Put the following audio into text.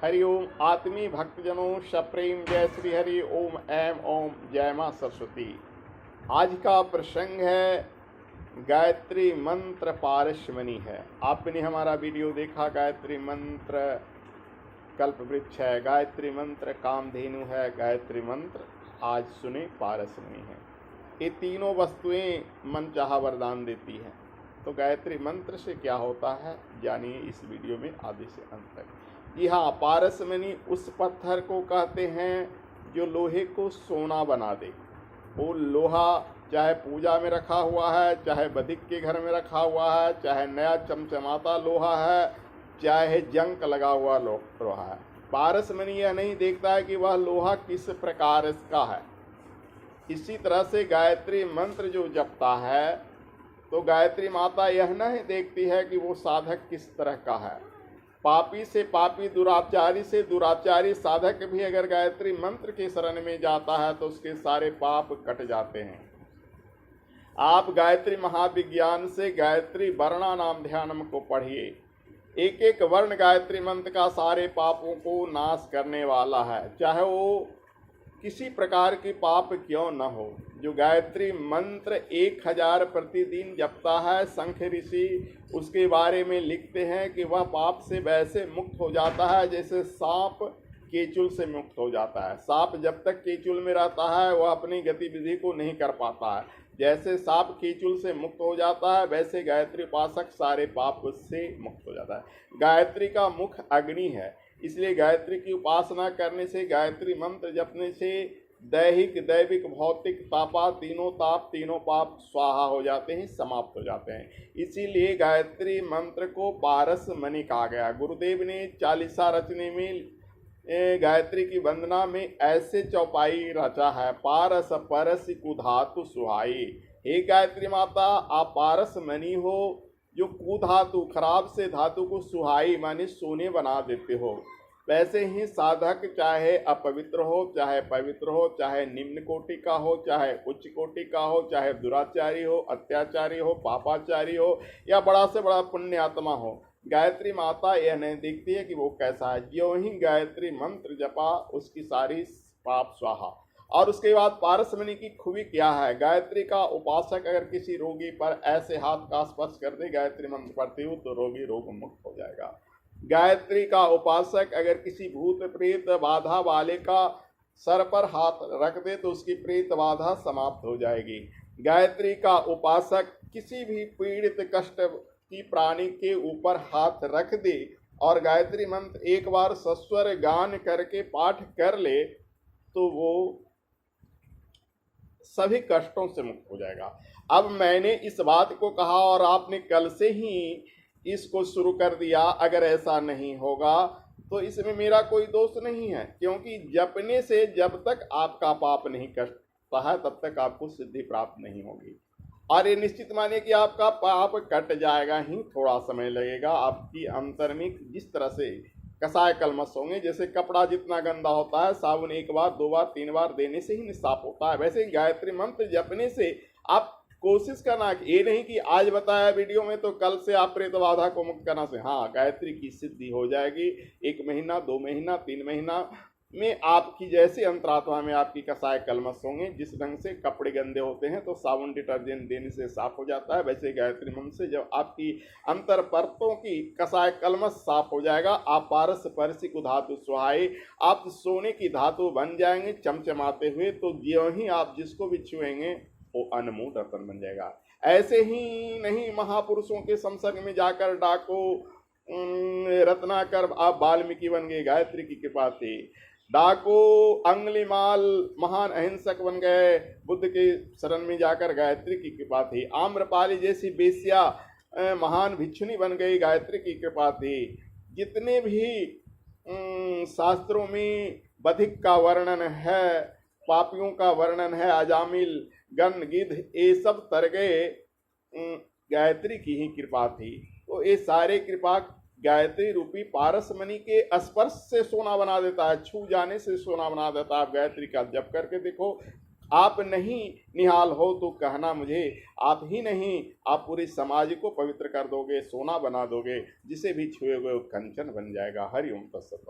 हरिओम आत्मी भक्तजनों सप्रेम जय श्री हरि ओम ऐम ओम जय मां सरस्वती। आज का प्रसंग है गायत्री मंत्र पारसमणि है। आपने हमारा वीडियो देखा, गायत्री मंत्र कल्प वृक्ष है, गायत्री मंत्र कामधेनु है, गायत्री मंत्र आज सुने पारसमणि है। ये तीनों वस्तुएं मनचाहा वरदान देती हैं। तो गायत्री मंत्र से क्या होता है जानिए इस वीडियो में आधे से अंत तक। जी हाँ, पारसमणि उस पत्थर को कहते हैं जो लोहे को सोना बना दे। वो लोहा चाहे पूजा में रखा हुआ है, चाहे बधिक के घर में रखा हुआ है, चाहे नया चमचमाता लोहा है, चाहे जंग लगा हुआ लोहा है, पारसमणि यह नहीं देखता है कि वह लोहा किस प्रकार का है। इसी तरह से गायत्री मंत्र जो जपता है तो गायत्री माता यह नहीं देखती है कि वो साधक किस तरह का है। पापी से पापी, दुराचारी से दुराचारी साधक भी अगर गायत्री मंत्र के शरण में जाता है तो उसके सारे पाप कट जाते हैं। आप गायत्री महाविज्ञान से गायत्री वर्णा नाम ध्यानम को पढ़िए। एक एक वर्ण गायत्री मंत्र का सारे पापों को नाश करने वाला है, चाहे वो किसी प्रकार की पाप क्यों न हो। जो गायत्री मंत्र 1000 प्रतिदिन जपता है, शंख ऋषि उसके बारे में लिखते हैं कि वह पाप से वैसे मुक्त हो जाता है जैसे सांप केचुल से मुक्त हो जाता है। सांप जब तक केचुल में रहता है वह अपनी गतिविधि को नहीं कर पाता है। जैसे सांप केचुल से मुक्त हो जाता है वैसे गायत्री उपासक सारे पाप से मुक्त हो जाता है। गायत्री का मुख अग्नि है, इसलिए गायत्री की उपासना करने से, गायत्री मंत्र जपने से दैहिक दैविक भौतिक तापा तीनों ताप तीनों पाप स्वाहा हो जाते हैं, समाप्त हो जाते हैं। इसीलिए गायत्री मंत्र को पारसमणि कहा गया। गुरुदेव ने चालीसा रचने में गायत्री की वंदना में ऐसे चौपाई रचा है, पारस परस कुधातु सुहाई। हे गायत्री माता, आप पारसमणि हो जो कुधातु खराब से धातु को सुहाई माने सोने बना देते हो। वैसे ही साधक चाहे अपवित्र हो चाहे पवित्र हो, चाहे निम्न कोटि का हो चाहे उच्च कोटि का हो, चाहे दुराचारी हो, अत्याचारी हो, पापाचारी हो या बड़ा से बड़ा पुण्यात्मा हो, गायत्री माता यह नहीं देखती है कि वो कैसा है। जो ही गायत्री मंत्र जपा उसकी सारी पाप स्वाहा। और उसके बाद पारसमणि की खूबी क्या है। गायत्री का उपासक अगर किसी रोगी पर ऐसे हाथ का स्पर्श कर दे गायत्री मंत्र पढ़ते हो तो रोगी रोग मुक्त हो जाएगा। गायत्री का उपासक अगर किसी भूत प्रेत बाधा वाले का सर पर हाथ रख दे तो उसकी प्रेत बाधा समाप्त हो जाएगी। गायत्री का उपासक किसी भी पीड़ित कष्ट की प्राणी के ऊपर हाथ रख दे और गायत्री मंत्र एक बार सस्वर गान करके पाठ कर ले तो वो सभी कष्टों से मुक्त हो जाएगा। अब मैंने इस बात को कहा और आपने कल से ही इसको शुरू कर दिया, अगर ऐसा नहीं होगा तो इसमें मेरा कोई दोष नहीं है, क्योंकि जपने से जब तक आपका पाप नहीं कटता है तब तक आपको सिद्धि प्राप्त नहीं होगी। और ये निश्चित मानिए कि आपका पाप कट जाएगा ही, थोड़ा समय लगेगा। आपकी अंतर्निक जिस तरह से कसाय कलमश होंगे, जैसे कपड़ा जितना गंदा होता है साबुन 1 बार 2 बार 3 बार देने से ही साफ होता है, वैसे गायत्री मंत्र जपने से आप कोशिश करना। ये नहीं कि आज बताया वीडियो में तो कल से आप प्रेत बाधा को मुक्त करना से। हाँ, गायत्री की सिद्धि हो जाएगी। 1 महीना 2 महीना 3 महीना में आपकी जैसे अंतरात्मा में आपकी कसाय कलमश होंगे। जिस ढंग से कपड़े गंदे होते हैं तो साबुन डिटर्जेंट देने से साफ हो जाता है, वैसे गायत्री मंत्र से जब आपकी अंतर परतों की कसाय कलमश साफ हो जाएगा, आप पारस परसी को धातु सुहाई, आप सोने की धातु बन जाएंगे चमचमाते हुए। तो ज्यों ही आप जिसको भी छुएंगे वो अनमोल रत्न बन जाएगा। ऐसे ही नहीं, महापुरुषों के संसर्ग में जाकर डाको रत्नाकर आप वाल्मीकि बन गए गायत्री की कृपा से। डाको अंगुलीमाल महान अहिंसक बन गए बुद्ध के शरण में जाकर गायत्री की कृपा थी। आम्रपाली जैसी बेस्या महान भिक्षुनी बन गई गायत्री की कृपा थी। जितने भी शास्त्रों में बधिक का वर्णन है, पापियों का वर्णन है, अजामिल गण गिद्ध ये सब तर गए गायत्री की ही कृपा थी। तो ये सारे कृपा गायत्री रूपी पारसमणि के स्पर्श से सोना बना देता है, छू जाने से सोना बना देता है। आप गायत्री का जप करके देखो, आप नहीं निहाल हो तो कहना मुझे, आप ही नहीं आप पूरे समाज को पवित्र कर दोगे, सोना बना दोगे, जिसे भी छुएगे वो कंचन बन जाएगा। हरिओम तत्सत।